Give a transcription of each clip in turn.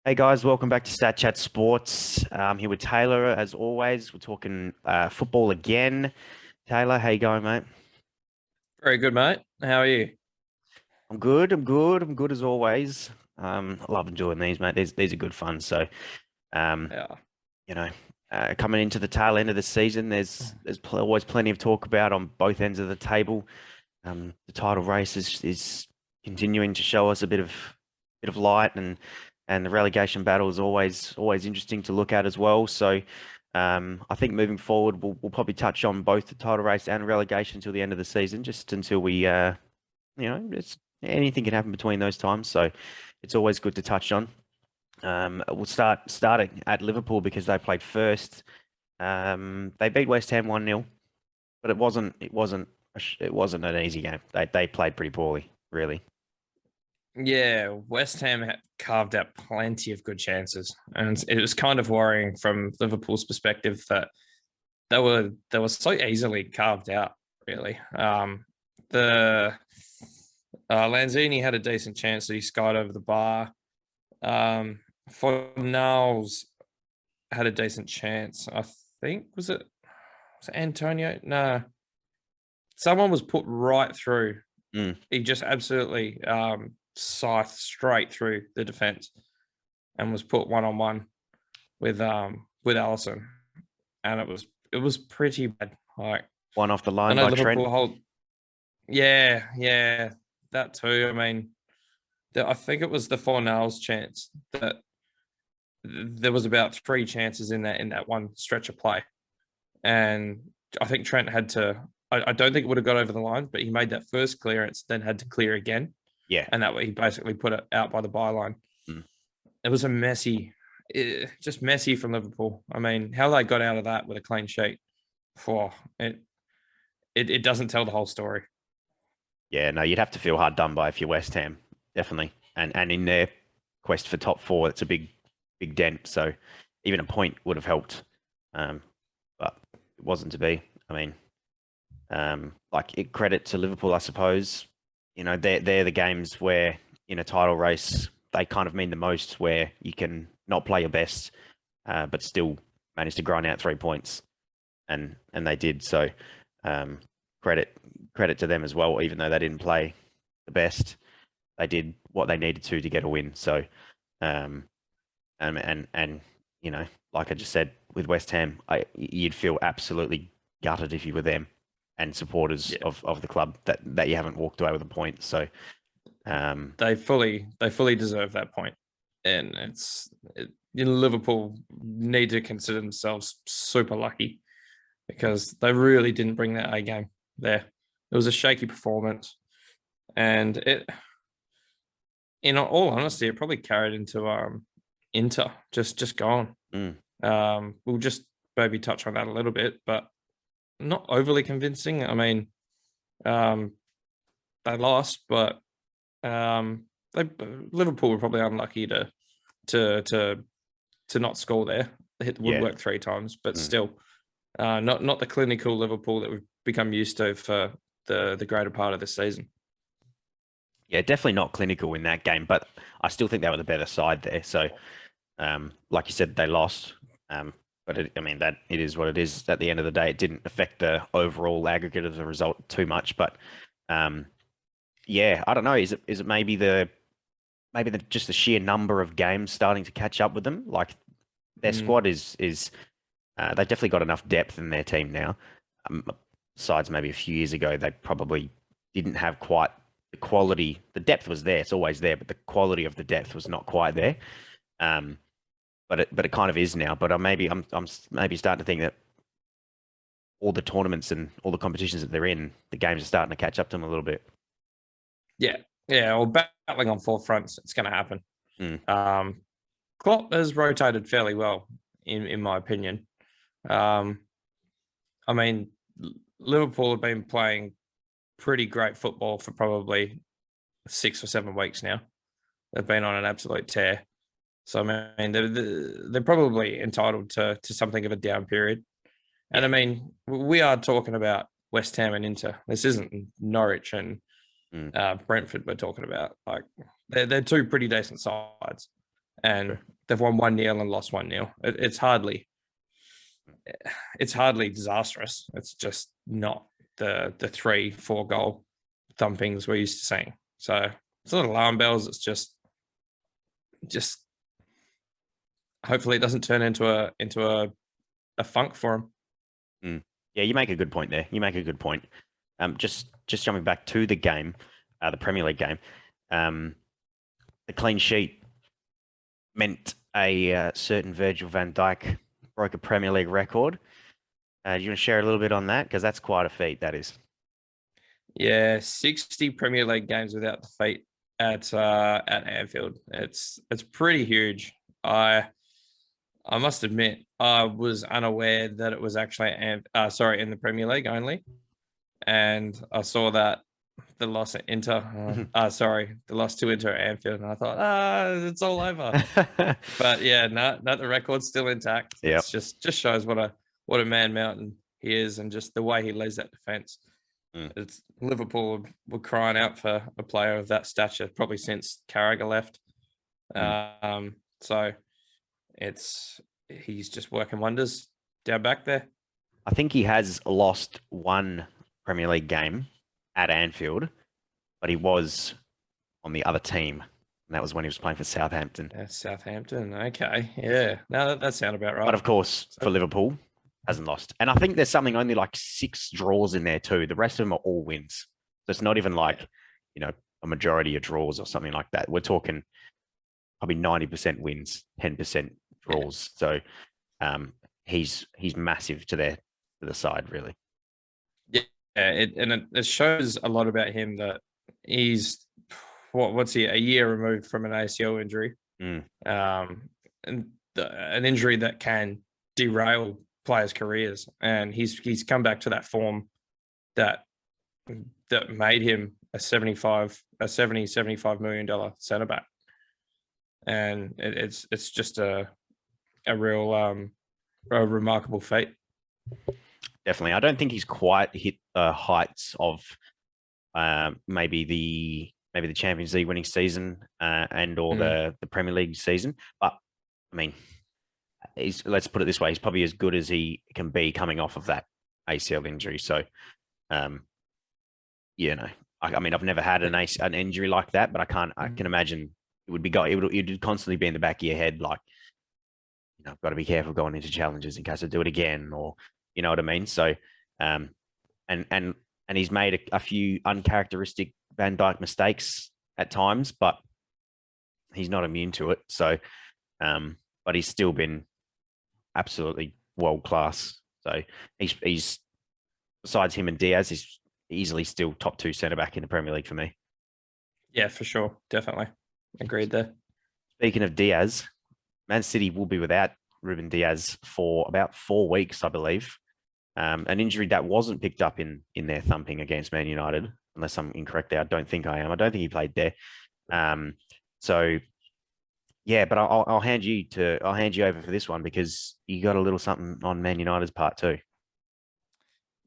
Hey guys, welcome back to StatChat Sports. I'm here with Taylor as always. We're talking football again. Taylor, how you going, mate? Very good, mate. How are you? I'm good. I'm good. I'm good as always. I love enjoying these, mate. These are good fun. Um, Yeah. you know, coming into the tail end of the season, there's always plenty of talk about on both ends of the table. The title race is continuing to show us a bit of light, and the relegation battle is always interesting to look at as well. So I think moving forward, we'll probably touch on both the title race and relegation till the end of the season, just until it's anything can happen between those times. So it's always good to touch on. We'll starting at Liverpool because they played first. They beat West Ham 1-0, but it wasn't an easy game. They played pretty poorly, really. Yeah, West Ham carved out plenty of good chances, and it was kind of worrying from Liverpool's perspective that they were so easily carved out. Really, the Lanzini had a decent chance that he skied over the bar. Fornals had a decent chance. I think was it Antonio? No, someone was put right through. Mm. He just absolutely scythed straight through the defense and was put one on one with Allison, and it was pretty bad. Like, One off the I line know by Trent. Liverpool hold, yeah, that too. I mean, I think it was the Fornals chance that there was about three chances in that one stretch of play, and I think Trent had to. I don't think it would have got over the line, but he made that first clearance, then had to clear again, Yeah. and that way he basically put it out by the byline. Mm. It was just messy from Liverpool. I mean, how they got out of that with a clean sheet, for it doesn't tell the whole story. Yeah, no, you'd have to feel hard done by if you're West Ham, definitely. And in their quest for top four, it's a big dent. So even a point would have helped. Um, but it wasn't to be. I mean, credit to Liverpool, I suppose. They're the games where in a title race they kind of mean the most, where you can not play your best, but still manage to grind out 3 points, and they did. So um, credit to them as well, even though they didn't play the best. They did what they needed to get a win. So, um, and like I just said with West Ham, you'd feel absolutely gutted if you were them and supporters Yeah, of the club that you haven't walked away with a point. So, they fully deserve that point, and Liverpool need to consider themselves super lucky because they really didn't bring that A game there. It was a shaky performance, and in all honesty, it probably carried into Inter just gone. mm, We'll just maybe touch on that a little bit, but not overly convincing. I mean, um, they lost, but um, they Liverpool were probably unlucky to to to not score there. They hit the yeah, woodwork three times, but mm, still, not the clinical Liverpool that we've become used to for the greater part of this season. yeah, definitely not clinical in that game, but I still think they were the better side there. So, like you said, they lost. But I mean that it is what it is. At the end of the day, it didn't affect the overall aggregate of the result too much. But um, yeah, I don't know. Is it maybe just the sheer number of games starting to catch up with them? Like their Mm, squad is they've definitely got enough depth in their team now. Um, Besides maybe a few years ago, they probably didn't have quite the quality. The depth was there; it's always there, but the quality of the depth was not quite there. Um, but it kind of is now. But I'm maybe starting to think that all the tournaments and all the competitions that they're in, the games are starting to catch up to them a little bit. yeah, yeah. Well, battling on four fronts, it's going to happen. Mm, Um, Klopp has rotated fairly well, in my opinion. Um, I mean, Liverpool have been playing pretty great football for probably 6 or 7 weeks now. They've been on an absolute tear. So I mean, they're probably entitled to something of a down period. And I yeah. mean, we are talking about West Ham and Inter. This isn't Norwich and Mm, Brentford we're talking about. Like they're two pretty decent sides, and true. they've won 1-0 and lost 1-0. It's hardly disastrous. It's just not the 3-4 goal thumpings we're used to seeing. So it's not alarm bells. It's just hopefully it doesn't turn into a funk for him. Yeah, you make a good point there. You make a good point. Just jumping back to the game, the Premier League game, the clean sheet meant a certain Virgil van Dijk broke a Premier League record. Do you want to share a little bit on that? Because that's quite a feat, that is. Yeah, 60 Premier League games without defeat at Anfield. It's pretty huge. I must admit, I was unaware that it was actually in the Premier League only, and I saw that the loss at Inter, the loss to Inter at Anfield, and I thought, it's all over. But yeah, no, the record's still intact. Yeah, it's just shows what a man mountain he is, and just the way he leads that defense. It's Liverpool were crying out for a player of that stature probably since Carragher left. So he's just working wonders down back there. I think he has lost one Premier League game at Anfield, but he was on the other team, and that was when he was playing for Southampton. That's Southampton. Okay, yeah. No, that sounds about right. But of course, for Liverpool, hasn't lost. And I think there's something only like 6 draws in there too. The rest of them are all wins. So it's not even like, a majority of draws or something like that. We're talking probably 90% wins, 10% draws. Yeah. So he's massive to the side, really. Yeah, it shows a lot about him that he's what's he, a year removed from an ACL injury, and an injury that can derail players' careers, and he's come back to that form that made him a $75 million centre back, and it's just a real a remarkable feat. Definitely, I don't think he's quite hit the heights of maybe the Champions League winning season and or the Premier League season, but I mean, let's put it this way, he's probably as good as he can be coming off of that ACL injury. So, I mean, I've never had an injury like that, but I can imagine it would constantly be in the back of your head, like, I've got to be careful going into challenges in case I do it again, or you know what I mean. So, and he's made a few uncharacteristic Van Dijk mistakes at times, but he's not immune to it. So, but he's still been absolutely world class. So he's besides him and Diaz, he's easily still top 2 centre back in the Premier League for me. Yeah, for sure, definitely agreed there. Speaking of Diaz, Man City will be without Ruben Diaz for about 4 weeks, I believe. An injury that wasn't picked up in their thumping against Man United, unless I'm incorrect there. I don't think I am. I don't think he played there. So yeah, but I'll hand you over for this one because you got a little something on Man United's part too.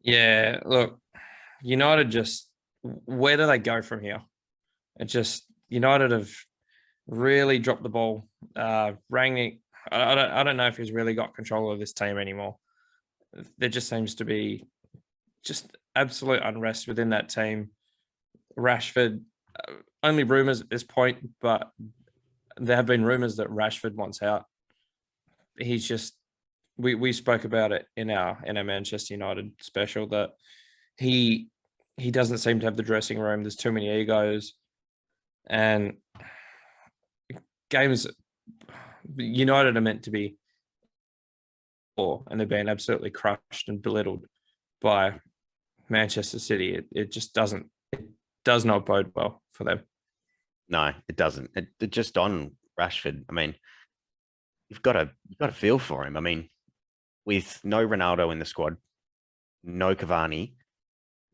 Yeah, look, United where do they go from here? United have really dropped the ball. Rangnick, I don't know if he's really got control of this team anymore. There just seems to be just absolute unrest within that team. Rashford, only rumours at this point, but there have been rumours that Rashford wants out. He's just, we spoke about it in our Manchester United special, that he doesn't seem to have the dressing room. There's too many egos, and games United are meant to be, and they're being absolutely crushed and belittled by Manchester City. It does not bode well for them. No, it doesn't. It just on Rashford. I mean, you've got to feel for him. I mean, with no Ronaldo in the squad, no Cavani,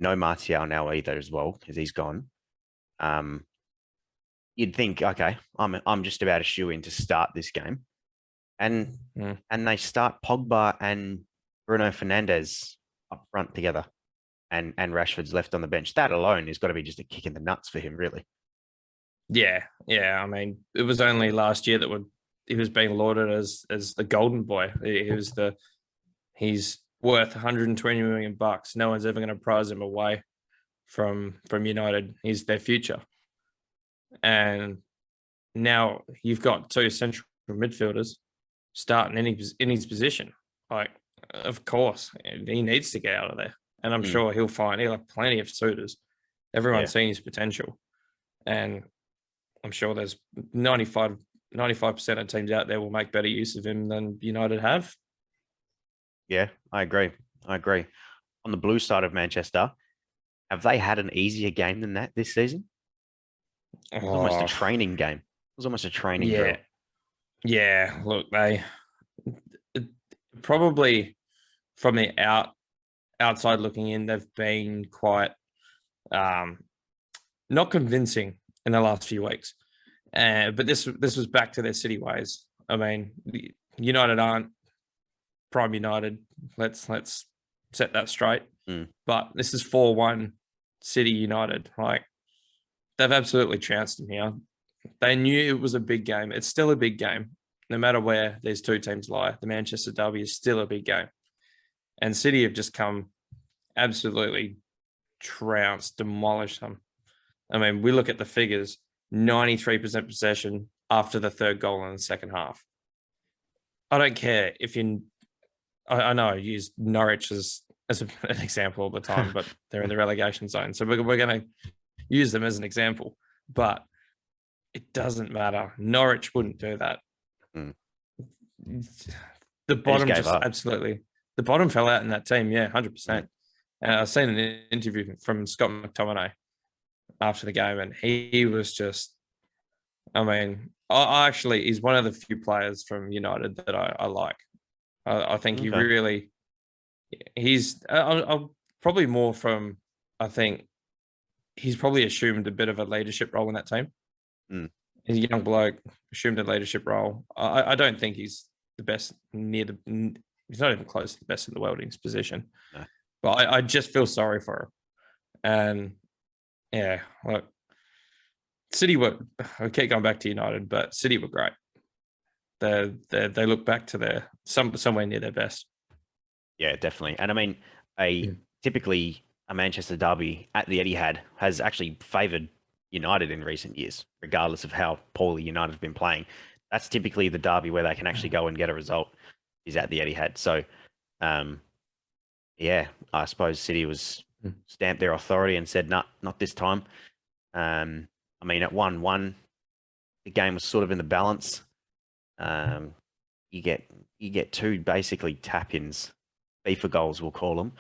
no Martial now either as well because he's gone. You'd think, okay, I'm just about a shoe in to start this game, and they start Pogba and Bruno Fernandes up front together, and Rashford's left on the bench. That alone has got to be just a kick in the nuts for him, really. Yeah. I mean, it was only last year that he was being lauded as the golden boy. He's worth 120 million bucks. No one's ever going to prize him away from United. He's their future. And now you've got two central midfielders starting in his position. Like, of course, he needs to get out of there. And I'm sure he'll have plenty of suitors. Everyone's seen his potential. And I'm sure there's 95% of teams out there will make better use of him than United have. Yeah, I agree. On the blue side of Manchester, have they had an easier game than that this season? It was almost a training game. It was almost a training drill. Yeah, look, they probably from the outside looking in, they've been quite not convincing in the last few weeks. But this was back to their City ways. I mean, United aren't prime United. Let's set that straight. But this is 4-1 City United. Like, they've absolutely trounced them here. They knew it was a big game. It's still a big game. No matter where these two teams lie, the Manchester derby is still a big game. And City have just come absolutely trounced, demolished them. I mean, we look at the figures, 93% possession after the third goal in the second half. I don't care if I know I use Norwich as an example all the time, but they're in the relegation zone. So we're going to use them as an example. But it doesn't matter. Norwich wouldn't do that. The bottom just absolutely. The bottom fell out in that team. Yeah, 100%. I've seen an interview from Scott McTominay after the game, and he was just. I mean, I actually he's one of the few players from United that I like. I think he really. He's probably more from. I think he's probably assumed a bit of a leadership role in that team. He's a young bloke, assumed a leadership role. I don't think he's the best he's not even close to the best in the world in his position. No. But I just feel sorry for him. And yeah, look, City I keep going back to United, but City were great. They look back to somewhere near their best. Yeah, definitely. And I mean, typically a Manchester derby at the Etihad has actually favoured United in recent years, regardless of how poorly United have been playing. That's typically the derby where they can actually go and get a result, is at the Etihad. So, yeah, I suppose City was stamped their authority and said, not this time. I mean, at 1-1, the game was sort of in the balance. You get two basically tap-ins, FIFA goals, we'll call them,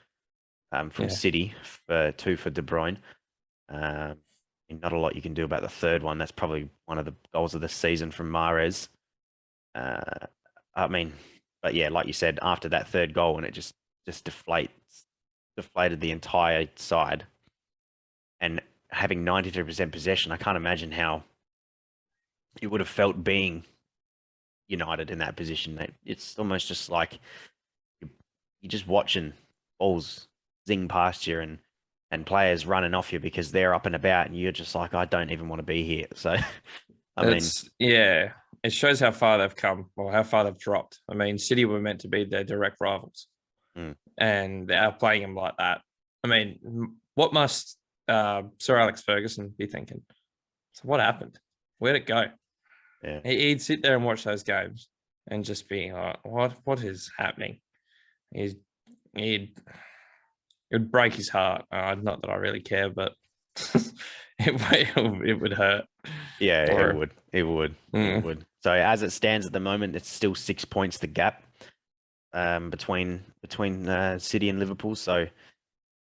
from City, two for De Bruyne. Not a lot you can do about the third one. That's probably one of the goals of the season from Mahrez. I mean, but yeah, like you said, after that third goal, and it just deflated the entire side. And having 93% possession, I can't imagine how it would have felt being United in that position. It's almost just like you're just watching balls zing past you and players running off you because they're up and about, and you're just like, I don't even want to be here. So, it shows how far they've come or how far they've dropped. I mean, City were meant to be their direct rivals, and they're playing them like that. I mean, what must Sir Alex Ferguson be thinking? So what happened? Where'd it go? Yeah. He'd sit there and watch those games and just be like, what is happening? It would break his heart. Not that I really care, but it would hurt. Yeah, it would. It would. So as it stands at the moment, it's still 6 points the gap between City and Liverpool. So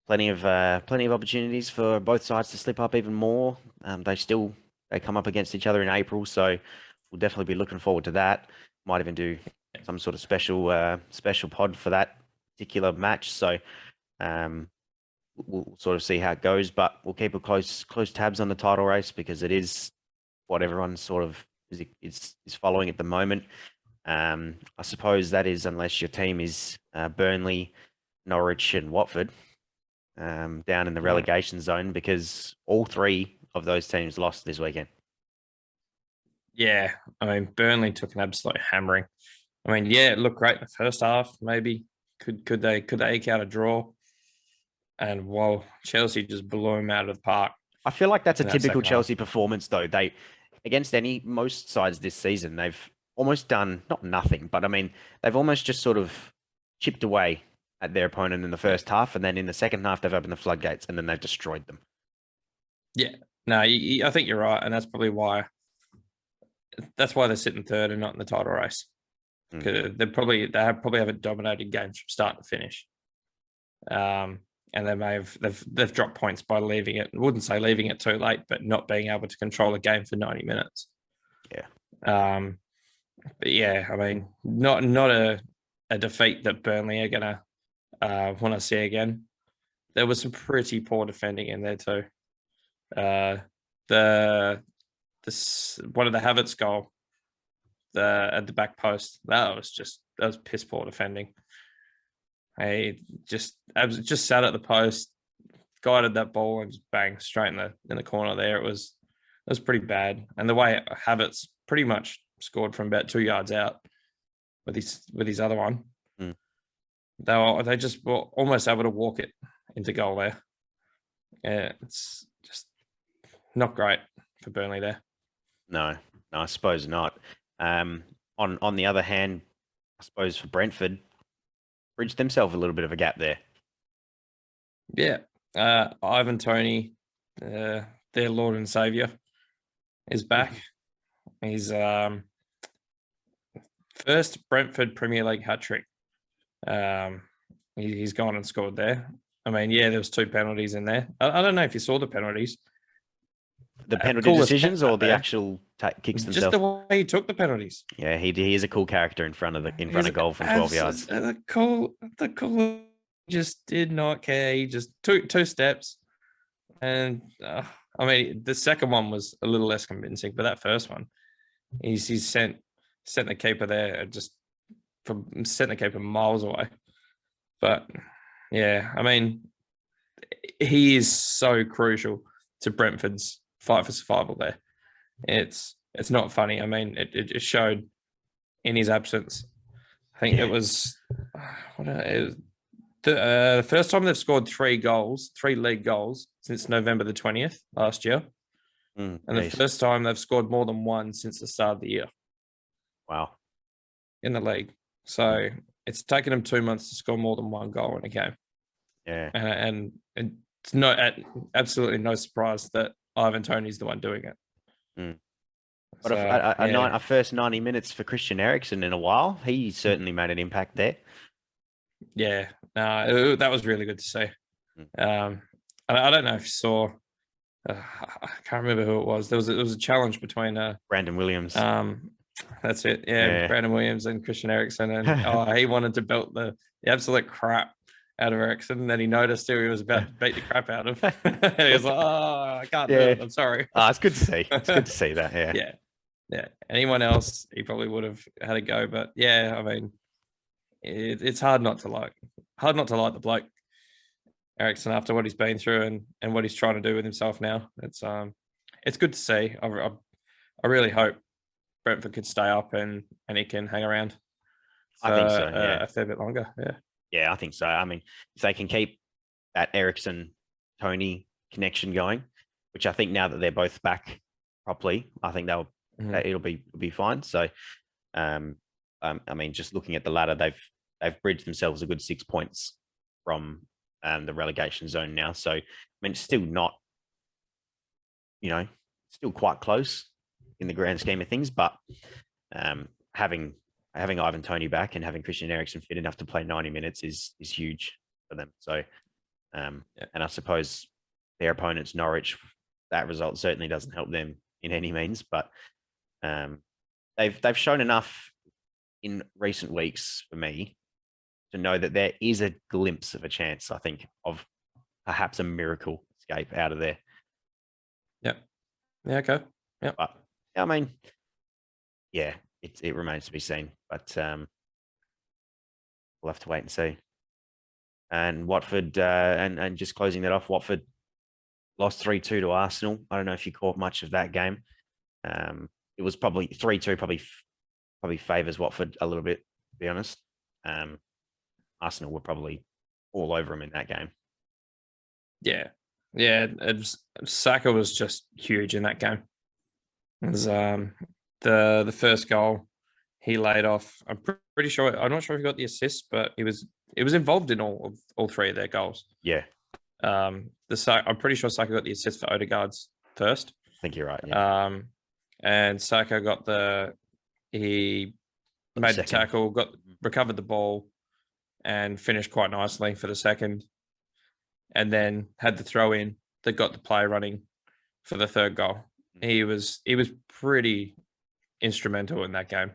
plenty of opportunities for both sides to slip up even more. They come up against each other in April, so we'll definitely be looking forward to that. Might even do some sort of special pod for that particular match. So. We'll sort of see how it goes, but we'll keep a close tabs on the title race because it is what everyone sort of is following at the moment. I suppose that is unless your team is Burnley, Norwich, and Watford down in the relegation zone, because all three of those teams lost this weekend. Yeah, I mean, Burnley took an absolute hammering. I mean, yeah, it looked great in the first half. Maybe could they eke out a draw? And well, Chelsea just blew him out of the park I feel like that's a in that typical second half. Chelsea performance, though. They, against most sides this season, they've almost done not nothing, but I mean, they've almost just sort of chipped away at their opponent in the Yeah, first half, and then in the second half, they've opened the floodgates, and then they've destroyed them. yeah. No, I think you're right, and that's probably why. That's why they're sitting third and not in the title race. Mm. Because they have a dominated game from start to finish. And they've dropped points by leaving it. I wouldn't say leaving it too late, but not being able to control a game for 90 minutes. Yeah. But yeah, I mean, not a defeat that Burnley are gonna want to see again. There was some pretty poor defending in there too. The one of the Havertz goal, at the back post, that was piss poor defending. I just sat at the post, guided that ball, and just bang straight in the corner there. It was pretty bad. And the way Havertz pretty much scored from about 2 yards out with his other one, they just were almost able to walk it into goal there. Yeah, it's just not great for Burnley there. No, I suppose not. On the other hand, I suppose for Brentford, bridged themselves a little bit of a gap there. Yeah, Ivan Toney, their Lord and Savior, is back. He's first Brentford Premier League hat trick. He's gone and scored there. I mean, yeah, there was 2 penalties in there. I don't know if you saw the penalties. The penalty decisions or the actual kicks themselves? Just the way he took the penalties. Yeah, he is a cool character in front of goal from 12 yards. The call just did not care. He just took 2 steps, and I mean, the second one was a little less convincing, but that first one, he's sent the keeper there, sent the keeper miles away. But yeah, I mean, he is so crucial to Brentford's fight for survival there. It's not funny. I mean, it showed in his absence. I think it was the first time they've scored 3 league goals since November the 20th last year. And the first time they've scored more than 1 since the start of the year. Wow. In the league. So it's taken them 2 months to score more than 1 goal in a game. Yeah. And it's absolutely no surprise that Ivan Toney's the one doing it. But a first 90 minutes for Christian Eriksen in a while, he certainly made an impact there. Yeah, no, that was really good to see. I don't know if you saw. I can't remember who it was. There was a challenge between Brandon Williams. That's it. Yeah, Brandon Williams and Christian Eriksen, and he wanted to belt the absolute crap out of Eriksen, and then he noticed who he was about to beat the crap out of. He was like, "Oh, I can't do it. I'm sorry." It's good to see. It's good to see that. Yeah. Yeah. Anyone else, he probably would have had a go, but yeah, I mean, it's hard not to like the bloke Eriksen after what he's been through and what he's trying to do with himself now. It's good to see. I really hope Brentford could stay up and he can hang around. I think so. Yeah, a fair bit longer. Yeah. Yeah, I think so. I mean, if they can keep that Eriksen-Toney connection going, which I think now that they're both back properly, I think it'll be fine. So, I mean, just looking at the ladder, they've bridged themselves a good 6 points from the relegation zone now. So, I mean, it's still not, still quite close in the grand scheme of things, but having Ivan Toney back and having Christian Eriksen fit enough to play 90 minutes is huge for them. So, and I suppose their opponents, Norwich, that result certainly doesn't help them in any means, but they've shown enough in recent weeks for me to know that there is a glimpse of a chance, I think, of perhaps a miracle escape out of there. Yep. Yeah. Okay. Yeah. But I mean, yeah, it remains to be seen, but we'll have to wait and see. And Watford, and just closing that off, Watford lost 3-2 to Arsenal. I don't know if you caught much of that game. it was probably 3-2. Probably favours Watford a little bit, to be honest. Arsenal were probably all over them in that game. Yeah, Saka was just huge in that game. It was the first goal he laid off. I'm pretty sure. I'm not sure if he got the assist, but he was involved in all three of their goals. Yeah. I'm pretty sure Saka got the assist for Odegaard's first. I think you're right. Yeah. And Saka he made the tackle, recovered the ball, and finished quite nicely for the second. And then had the throw in that got the play running for the third goal. He was pretty instrumental in that game.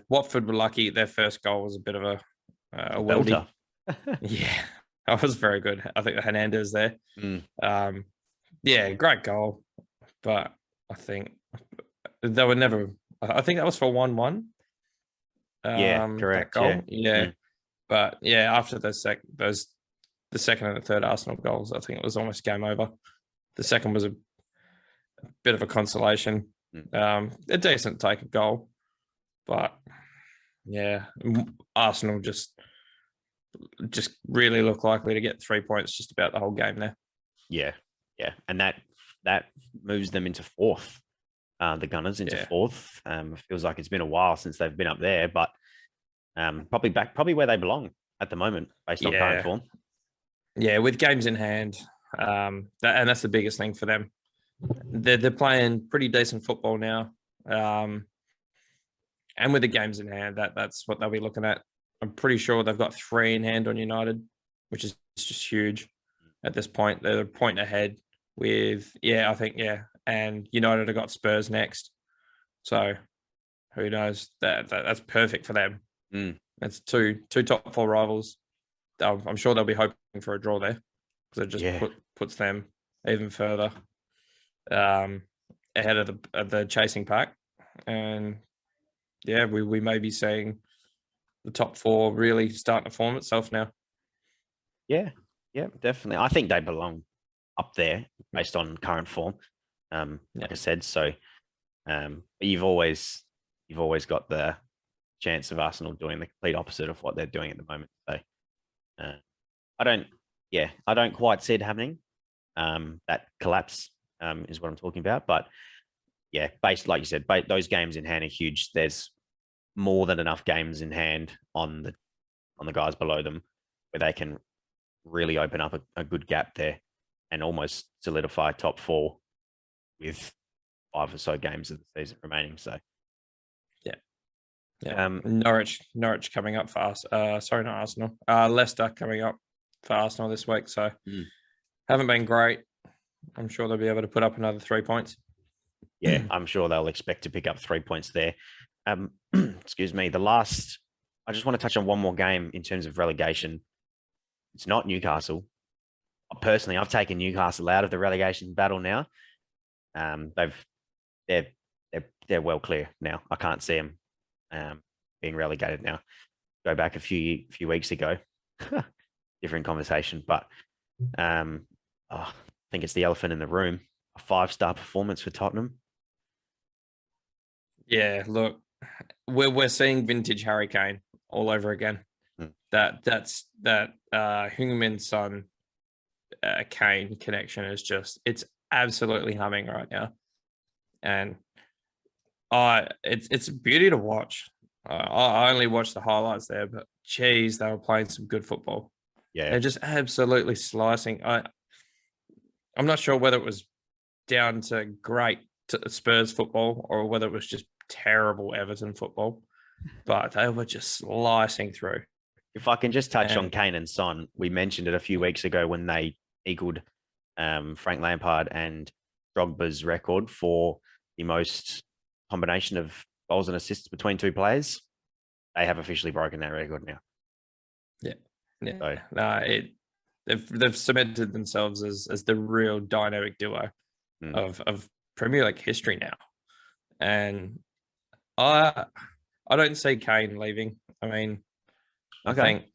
Watford were lucky. Their first goal was a bit of a belter. Yeah, that was very good. I think the Hernandez there. Great goal. But I think they were never. I think that was for 1-1. Correct. Yeah. But after the second and the third Arsenal goals, I think it was almost game over. The second was a bit of a consolation. A decent take of goal, but Arsenal just really look likely to get 3 points just about the whole game there. Yeah, and that moves them into fourth. The Gunners into fourth. It feels like it's been a while since they've been up there, but probably where they belong at the moment, based on current form. Yeah, with games in hand, and that's the biggest thing for them. They're playing pretty decent football now, and with the games in hand, that's what they'll be looking at. I'm pretty sure they've got 3 in hand on United, which is just huge at this point. They're a point ahead with and United have got Spurs next, so who knows? That's perfect for them. That's two top 4 rivals. I'm sure they'll be hoping for a draw there, because it just puts them even further ahead of the chasing pack. And we may be seeing the top 4 really starting to form itself now. Yeah, definitely. I think they belong up there based on current form. Like I said, so you've always got the chance of Arsenal doing the complete opposite of what they're doing at the moment. So I don't quite see it happening. That collapse is what I'm talking about. But based, like you said, those games in hand are huge. There's more than enough games in hand on the guys below them where they can really open up a good gap there and almost solidify top 4 with 5 or so games of the season remaining. So Norwich coming up for us. Sorry, not Arsenal. Leicester coming up for Arsenal this week. So haven't been great. I'm sure they'll be able to put up another 3 points. Yeah, I'm sure they'll expect to pick up 3 points there. Excuse me. I just want to touch on one more game in terms of relegation. It's not Newcastle. Personally, I've taken Newcastle out of the relegation battle now. They're well clear now. I can't see them being relegated now. Go back a few weeks ago, different conversation. But I think it's the elephant in the room. A 5-star performance for Tottenham. Yeah, look, we're seeing vintage Harry Kane all over again. That's Heung-min Son Kane connection is it's absolutely humming right now, and it's a beauty to watch. I only watched the highlights there, but geez, they were playing some good football. Yeah, they're just absolutely slicing. I'm not sure whether it was down to great Spurs football or whether it was just terrible Everton football, but they were just slicing through. If I can just touch on Kane and Son, we mentioned it a few weeks ago when they equaled Frank Lampard and Drogba's record for the most combination of goals and assists between 2 players. They have officially broken that record now. They've cemented themselves as the real dynamic duo of Premier League history now, and I don't see Kane leaving. I mean, I think,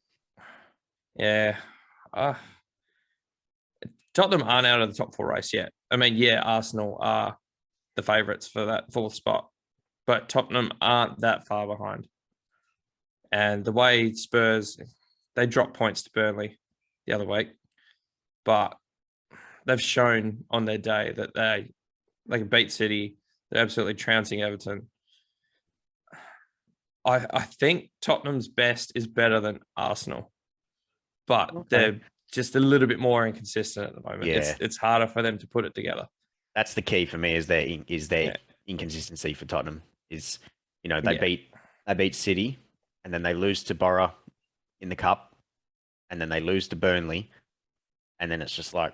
Tottenham aren't out of the top 4 race yet. I mean, Arsenal are the favourites for that fourth spot, but Tottenham aren't that far behind. And the way Spurs, they dropped points to Burnley the other week, but they've shown on their day that they can beat City. They're absolutely trouncing Everton. I think Tottenham's best is better than Arsenal, but they're just a little bit more inconsistent at the moment. Yeah. It's harder for them to put it together. That's the key for me, is their inconsistency for Tottenham. Is, they beat City, and then they lose to Borough in the cup, and then they lose to Burnley, and then it's just like,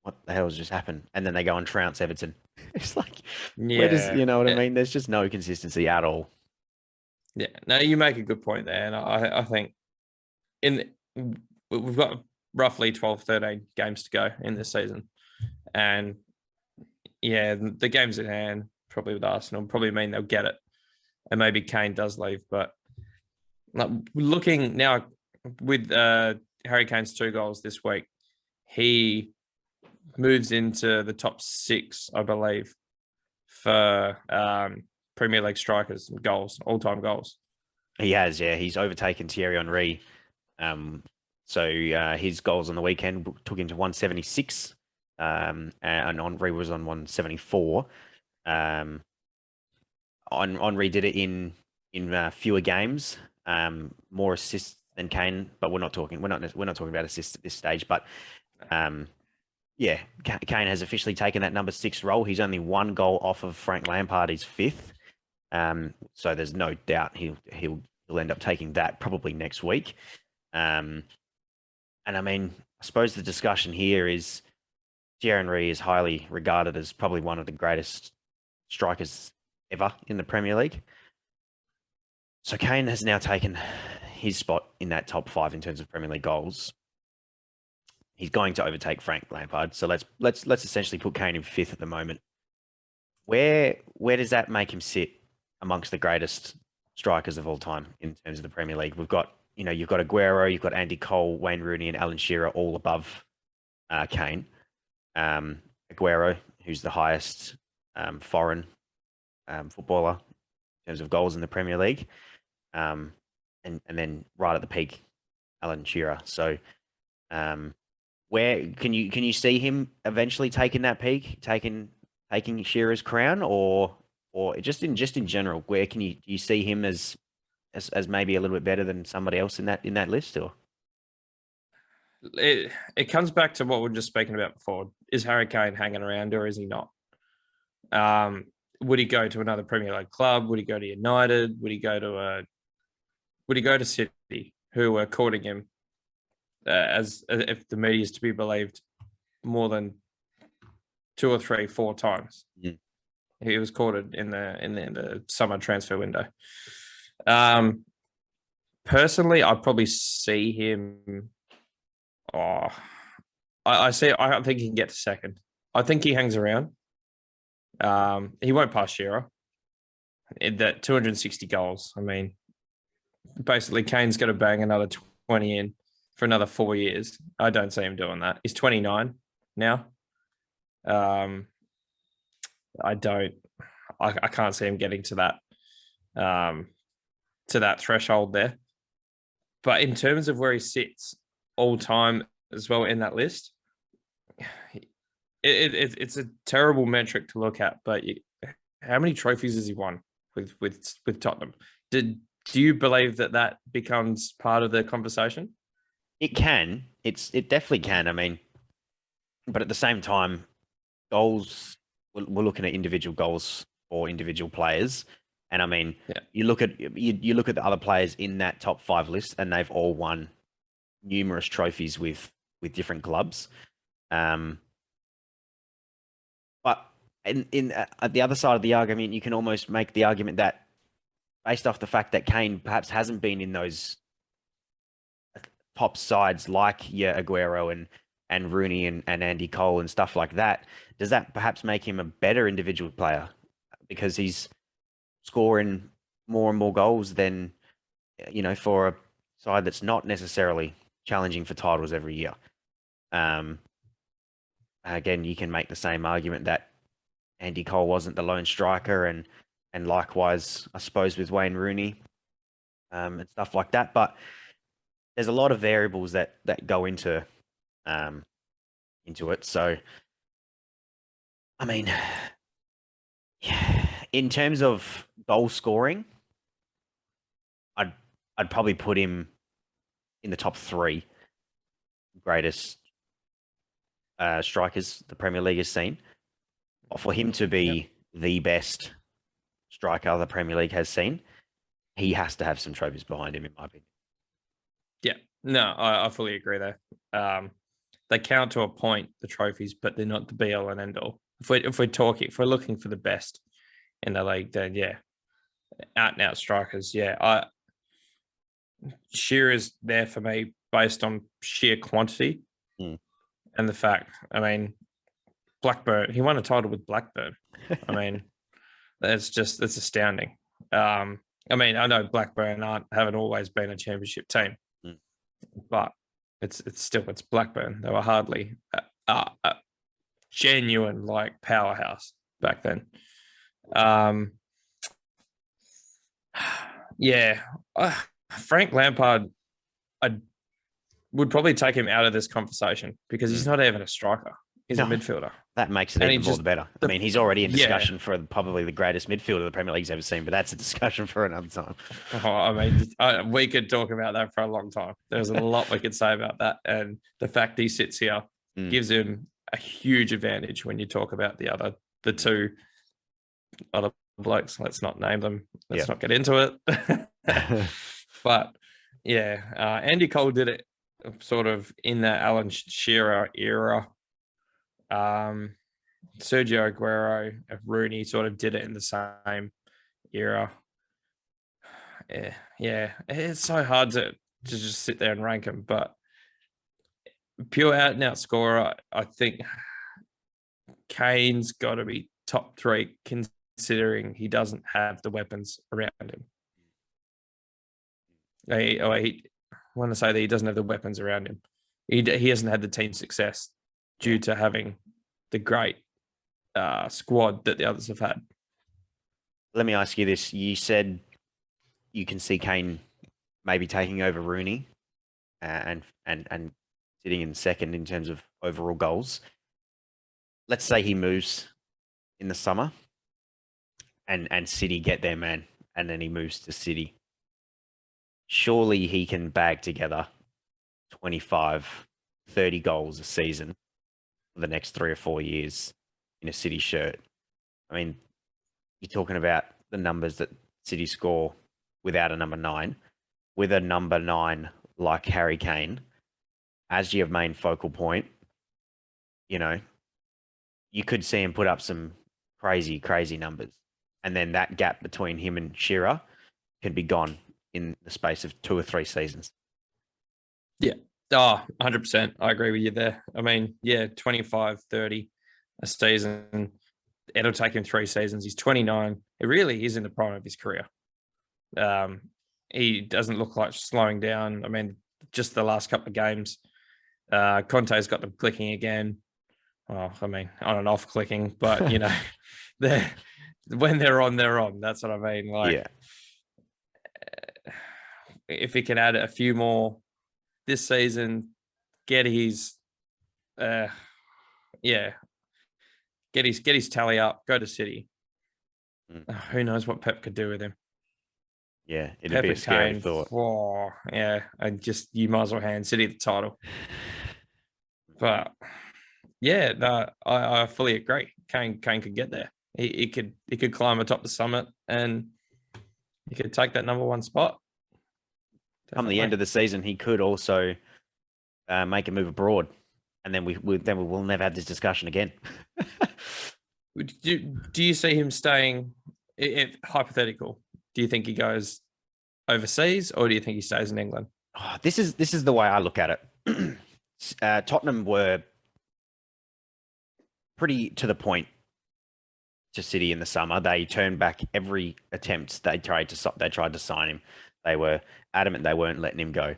what the hell has just happened? And then they go and trounce Everton. It's like, where does, you know what I mean? There's just no consistency at all. Yeah, no, you make a good point there, and I think we've got roughly 12, 13 games to go in this season, and the games at hand, probably with Arsenal, probably mean they'll get it, and maybe Kane does leave. But looking now with Harry Kane's 2 goals this week, he moves into the top 6, I believe, for Premier League strikers and goals, all-time goals. He has, yeah. He's overtaken Thierry Henry. So his goals on the weekend took him to 176, and Henry was on 174. Henry did it in fewer games, more assists than Kane, but we're not talking about assists at this stage. But Kane has officially taken that number 6 role. He's only 1 goal off of Frank Lampard, his 5th. So there's no doubt he'll end up taking that probably next week. And I mean, I suppose the discussion here is Thierry Henry is highly regarded as probably one of the greatest strikers ever in the Premier League. So Kane has now taken his spot in that top 5 in terms of Premier League goals. He's going to overtake Frank Lampard. So let's essentially put Kane in 5th at the moment. Where does that make him sit amongst the greatest strikers of all time in terms of the Premier League? We've got, you've got Aguero, you've got Andy Cole, Wayne Rooney, and Alan Shearer all above Kane. Aguero, who's the highest foreign footballer in terms of goals in the Premier League, and then right at the peak, Alan Shearer. So, where can you see him eventually taking that peak, taking Shearer's crown, or just in general, where do you see him as maybe a little bit better than somebody else in that list? Or it comes back to what we were just speaking about before. Is Harry Kane hanging around, or is he not? Would he go to another Premier League club? Would he go to United? Would he go to City, who were courting him, as if the media is to be believed, more than 2 or 3, 4 times? Mm. He was courted in the summer transfer window. Personally, I probably see him. I think he can get to 2nd. I think he hangs around. He won't pass Shearer. In that 260 goals. I mean, basically, Kane's got to bang another 20 in for another 4 years. I don't see him doing that. He's 29 now. I can't see him getting to that threshold there. But in terms of where he sits all time as well in that list, it's a terrible metric to look at. But how many trophies has he won with Tottenham? Do you believe that becomes part of the conversation? It can. It definitely can. I mean, but at the same time, goals. We're looking at individual goals for individual players, and I mean, you look at the other players in that top 5 list, and they've all won numerous trophies with different clubs. But at the other side of the argument, you can almost make the argument that, based off the fact that Kane perhaps hasn't been in those top sides like Aguero and Rooney and Andy Cole and stuff like that, does that perhaps make him a better individual player because he's scoring more and more goals than, for a side that's not necessarily challenging for titles every year? Again, you can make the same argument that Andy Cole wasn't the lone striker, and likewise, I suppose, with Wayne Rooney, and stuff like that. But there's a lot of variables that go into it. So, I mean, in terms of goal scoring, I'd probably put him in the top 3 greatest strikers the Premier League has seen. For him to be the best striker the Premier League has seen, he has to have some trophies behind him, in my opinion. Yeah, no, I fully agree there. They count to a point, the trophies, but they're not the be all and end all. If we're looking for the best in the league, then yeah, out and out strikers. Yeah, Shearer's there for me based on sheer quantity and the fact. I mean, Blackburn, he won a title with Blackburn. I mean, it's astounding. I mean, I know Blackburn haven't always been a championship team, but it's Blackburn. They were hardly a genuine like powerhouse back then. Yeah, Frank Lampard, I would probably take him out of this conversation because he's not even a striker. He's a midfielder. That makes it even more the better. I mean, he's already in discussion for probably the greatest midfielder the Premier League's ever seen, but that's a discussion for another time. Oh, I mean, we could talk about that for a long time. There's a lot we could say about that. And the fact he sits here gives him a huge advantage when you talk about the 2 other blokes. Let's not name them. Let's not get into it. But yeah, Andy Cole did it sort of in that Alan Shearer era. Sergio Aguero, Rooney sort of did it in the same era. Yeah, it's so hard to just sit there and rank them, but pure out and out scorer, I think Kane's got to be top 3 considering he doesn't have the weapons around him. I want to say that he doesn't have the weapons around him. He hasn't had the team success due to having the great squad that the others have had. Let me ask you this. You said you can see Kane maybe taking over Rooney and sitting in second in terms of overall goals. Let's say he moves in the summer and City get their man, and then he moves to City. Surely he can bag together 25, 30 goals a season for the next 3 or 4 years in a City shirt. I mean, you're talking about the numbers that City score without a number 9, with a number 9 like Harry Kane as your main focal point. You know, you could see him put up some crazy, crazy numbers. And then that gap between him and Shearer could be gone in the space of 2 or 3 seasons. Yeah. 100%. I agree with you there. I mean, yeah, 25, 30 a season. It'll take him 3 seasons. He's 29. He really is in the prime of his career. He doesn't look like slowing down. I mean, just the last couple of games, Conte's got them clicking again. Well, I mean, on and off clicking, but you know, when they're on, they're on. That's what I mean. Like, if he can add a few more this season, get his tally up, go to City. Who knows what Pep could do with him? Yeah, it'd be a scary thought. Oh, yeah, and just you might as well hand City the title. But yeah, no, I fully agree. Kane could get there. He could climb atop the summit and he could take that number 1 spot. Come the end of the season, he could also make a move abroad, and then we will never have this discussion again. Do you see him staying? If hypothetical, do you think he goes overseas, or do you think he stays in England? Oh, this is the way I look at it. Tottenham were pretty to the point to City in the summer. They turned back every attempt they tried to sign him. They were adamant they weren't letting him go.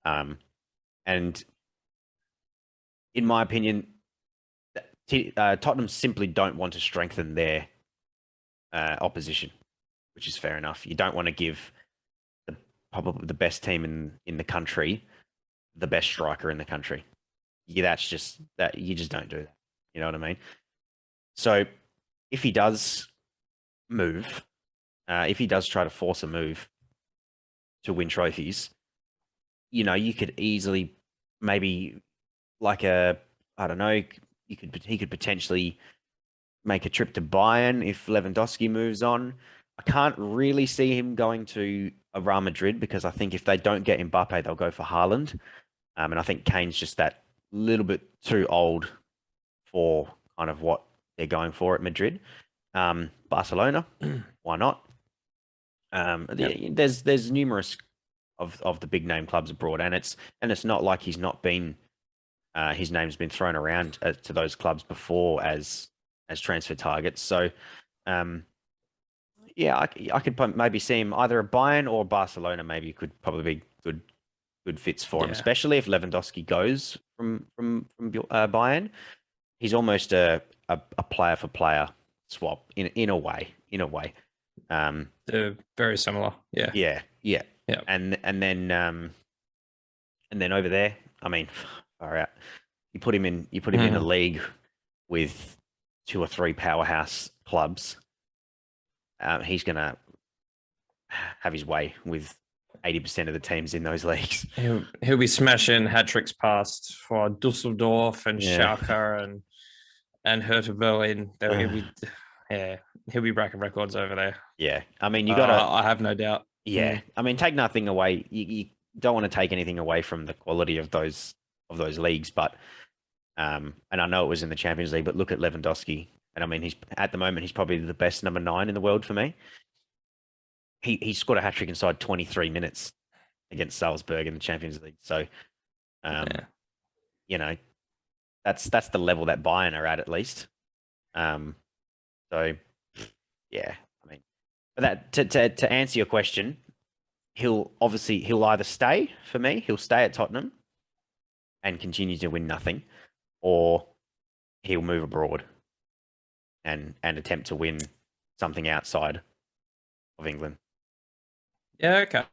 And in my opinion, Tottenham simply don't want to strengthen their opposition, which is fair enough. You don't want to give probably the best team in the country the best striker in the country. Yeah, that's just that you just don't do that. You know what I mean? So if he does move, if he does try to force a move to win trophies, you could easily maybe like I don't know, he could potentially make a trip to Bayern if Lewandowski moves on. I can't really see him going to a Real Madrid because I think if they don't get Mbappe, they'll go for Haaland. And I think Kane's just that little bit too old for kind of what they're going for at Madrid. Barcelona, why not? There's numerous of the big name clubs abroad, and it's not like he's not been his name's been thrown around to those clubs before as transfer targets. So, yeah, I could maybe see him either a Bayern or Barcelona. Maybe could probably be good fits for him, especially if Lewandowski goes from Bayern. He's almost a player for player swap in a way. They're very similar. Yeah. Yeah. And then over there, I mean, far out. You put him in a league with 2 or 3 powerhouse clubs. He's gonna have his way with 80% of the teams in those leagues. He'll be smashing hat tricks past for Dusseldorf and Schalke and Hertha Berlin. He'll be breaking records over there. Yeah, I mean, you got to. I have no doubt. Yeah, I mean, take nothing away. You don't want to take anything away from the quality of those leagues, but and I know it was in the Champions League, but look at Lewandowski, and I mean, he's at the moment he's probably the best number 9 in the world for me. He scored a hat trick inside 23 minutes against Salzburg in the Champions League. So, that's the level that Bayern are at least. So, yeah, I mean, but that to answer your question, he'll either stay for me, he'll stay at Tottenham and continue to win nothing, or he'll move abroad and attempt to win something outside of England. Yeah, okay.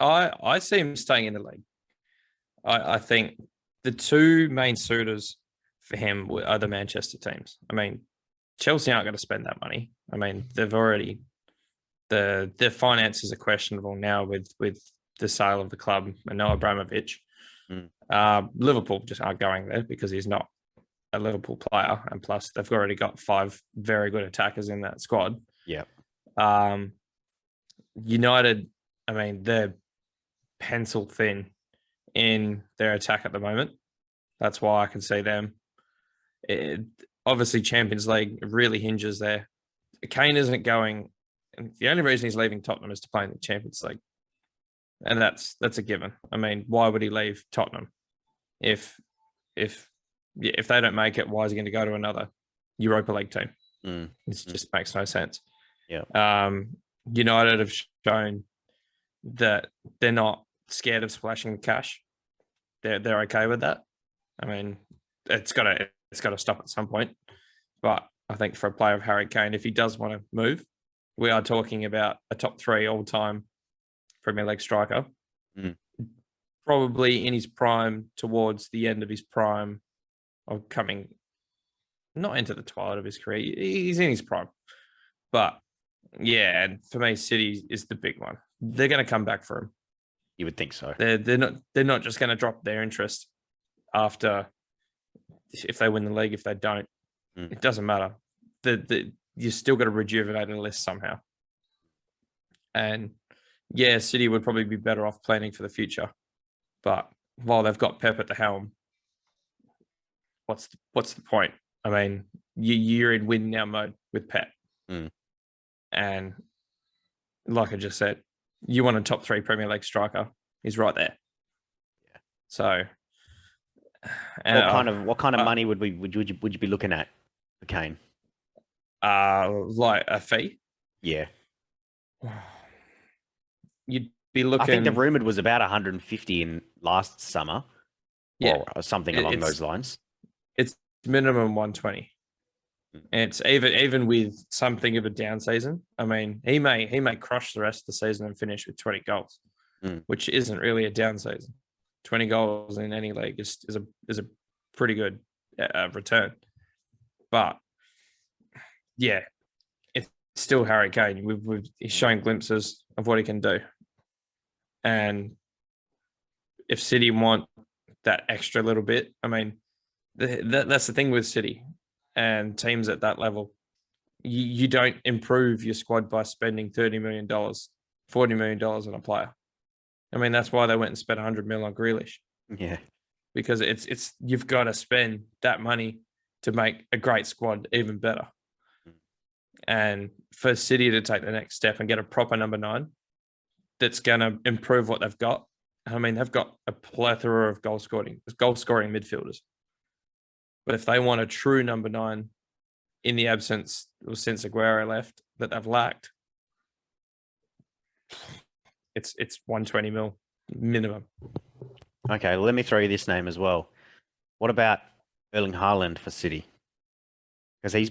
I see him staying in the league. I think the 2 main suitors for him are the Manchester teams. I mean, Chelsea aren't going to spend that money. I mean, they've already their finances are questionable now with the sale of the club and Noah Abramovich. Liverpool just aren't going there because he's not a Liverpool player, and plus they've already got 5 very good attackers in that squad. Yeah. United, I mean, they're pencil thin in their attack at the moment. That's why I can see them. Obviously, Champions League really hinges there. Kane isn't going. The only reason he's leaving Tottenham is to play in the Champions League, and that's a given. I mean, why would he leave Tottenham if they don't make it? Why is he going to go to another Europa League team? It just makes no sense. Yeah. United have shown that they're not scared of splashing cash. They're okay with that. I mean, it's got to stop at some point. But I think for a player of Harry Kane, if he does want to move, we are talking about a top 3 all-time Premier League striker. Probably in his prime, towards the end of his prime, or coming not into the twilight of his career. He's in his prime. But yeah, and for me, City is the big one. They're going to come back for him. You would think so. They're not just going to drop their interest after if they win the league. If they don't, it doesn't matter. You still got to rejuvenate a list somehow. And yeah, City would probably be better off planning for the future. But while they've got Pep at the helm, what's the point? I mean, you're in win now mode with Pep. And like I just said, you want a top 3 Premier League striker. He's right there. Yeah. So, what kind of money would you be looking at for Kane? Like a fee? Yeah. You'd be looking. I think the rumored was about 150 in last summer. Yeah. Or something along those lines. It's minimum 120. And it's even with something of a down season. I mean, he may crush the rest of the season and finish with 20 goals, which isn't really a down season. 20 goals in any league is a pretty good return. But yeah, it's still Harry Kane. He's showing glimpses of what he can do, and if City want that extra little bit, I mean, that's the thing with City and teams at that level. You don't improve your squad by spending $30 million, $40 million on a player. I mean, that's why they went and spent 100 million on Grealish. Yeah. Because it's you've got to spend that money to make a great squad even better. And for City to take the next step and get a proper number 9 that's going to improve what they've got. I mean, they've got a plethora of goal scoring midfielders. But if they want a true number 9 in the absence or since Aguero left that they've lacked, it's 120 mil minimum. Okay, let me throw you this name as well. What about Erling Haaland for City? Because his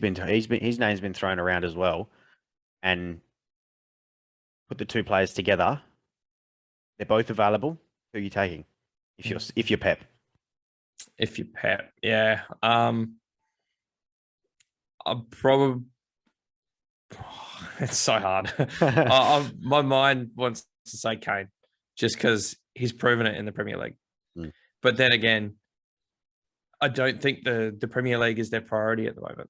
name's been thrown around as well, and put the two players together. They're both available. Who are you taking? If you're Pep? If you're Pep, yeah. I'm probably. It's so hard. My mind wants to say Kane, just because he's proven it in the Premier League. But then again, I don't think the Premier League is their priority at the moment.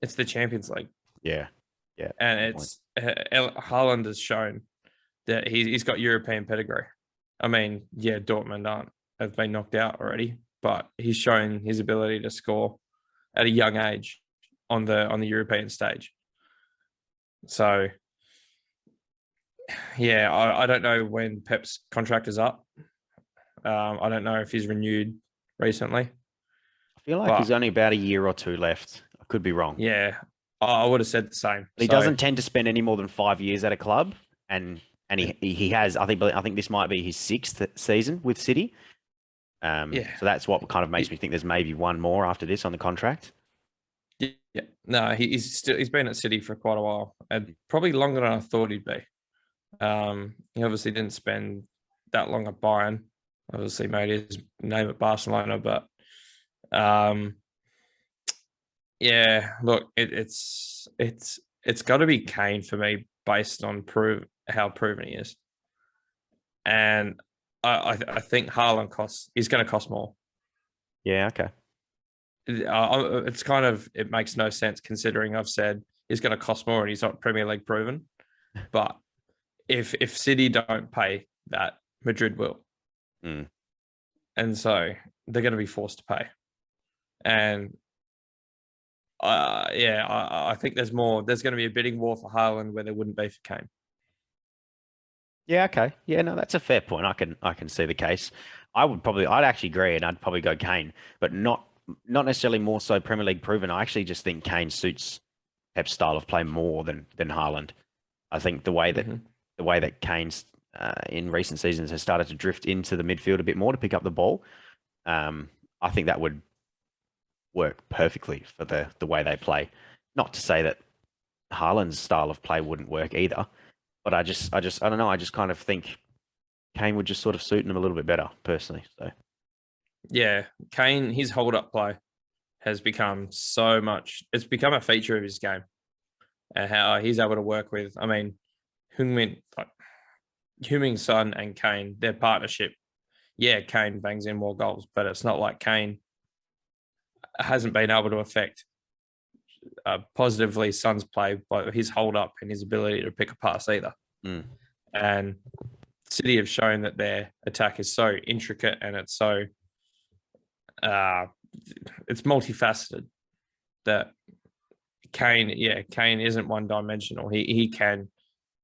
It's the Champions League. Yeah. And Haaland has shown that he's got European pedigree. I mean, yeah, Dortmund have been knocked out already, but he's shown his ability to score at a young age on the European stage. So, yeah, I don't know when Pep's contract is up. I don't know if he's renewed recently. I feel like there's only about a year or two left. I could be wrong. Yeah, I would have said the same. But he doesn't tend to spend any more than 5 years at a club, and he has. I think this might be his 6th season with City. So that's what kind of makes me think there's maybe one more after this on the contract. Yeah, no, he's been at City for quite a while, and probably longer than I thought he'd be. He obviously didn't spend that long at Bayern. Obviously made his name at Barcelona, but yeah, look, it's got to be Kane for me based on how proven he is, and I think Haaland he's going to cost more. Yeah, okay. It's kind of, it makes no sense considering I've said he's going to cost more and he's not Premier League proven. But if City don't pay that, Madrid will. And so they're going to be forced to pay. And I think there's going to be a bidding war for Haaland where there wouldn't be for Kane. Yeah, okay. Yeah, no, that's a fair point. I can see the case. I'd actually agree, and I'd probably go Kane, but not necessarily more so Premier League proven. I actually just think Kane suits Pep's style of play more than Haaland. I think the way that Kane's in recent seasons has started to drift into the midfield a bit more to pick up the ball, I think that would work perfectly for the way they play. Not to say that Haaland's style of play wouldn't work either, but I don't know. I just kind of think Kane would just sort of suit him a little bit better, personally. So, yeah, Kane, his hold-up play has become so much. It's become a feature of his game, and how he's able to work with. I mean, Heung-min Son and Kane, their partnership. Yeah, Kane bangs in more goals, but it's not like Kane hasn't been able to affect positively Son's play by his hold-up and his ability to pick a pass either. And City have shown that their attack is so intricate and it's so it's multifaceted that Kane isn't one-dimensional. He can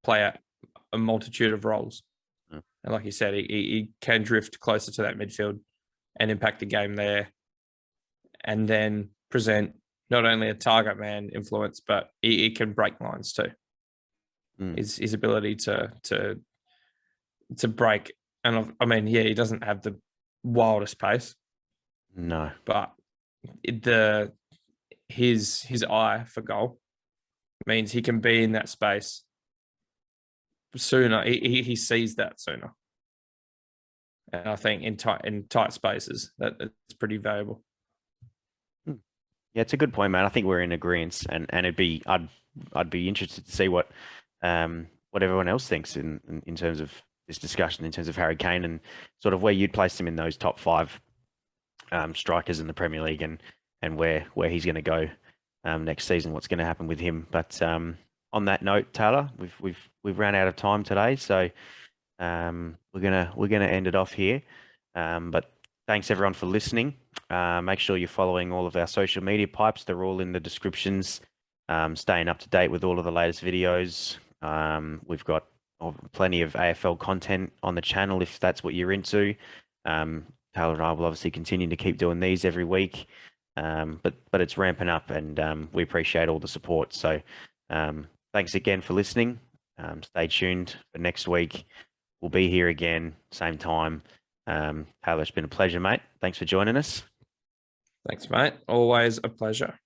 play a multitude of roles. And like you said, he can drift closer to that midfield and impact the game there, and then present not only a target man influence, but he can break lines too. His ability to break, and I mean, yeah, he doesn't have the wildest pace. No, but his eye for goal means he can be in that space sooner. He sees that sooner, and I think in tight spaces that's pretty valuable. Yeah, it's a good point, man. I think we're in agreement, and I'd be interested to see what everyone else thinks in terms of this discussion, in terms of Harry Kane and sort of where you'd place him in those top five strikers in the Premier League, and where he's going to go next season, what's going to happen with him. But on that note, Taylor, we've ran out of time today, so we're gonna end it off here. But thanks everyone for listening. Make sure you're following all of our social media pipes. They're all in the descriptions. Staying up to date with all of the latest videos. We've got plenty of AFL content on the channel if that's what you're into. Taylor and I will obviously continue to keep doing these every week. But it's ramping up, and we appreciate all the support. So thanks again for listening. Stay tuned for next week. We'll be here again, same time. Taylor, it's been a pleasure, mate. Thanks for joining us. Thanks, mate. Always a pleasure.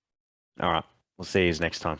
All right. We'll see you next time.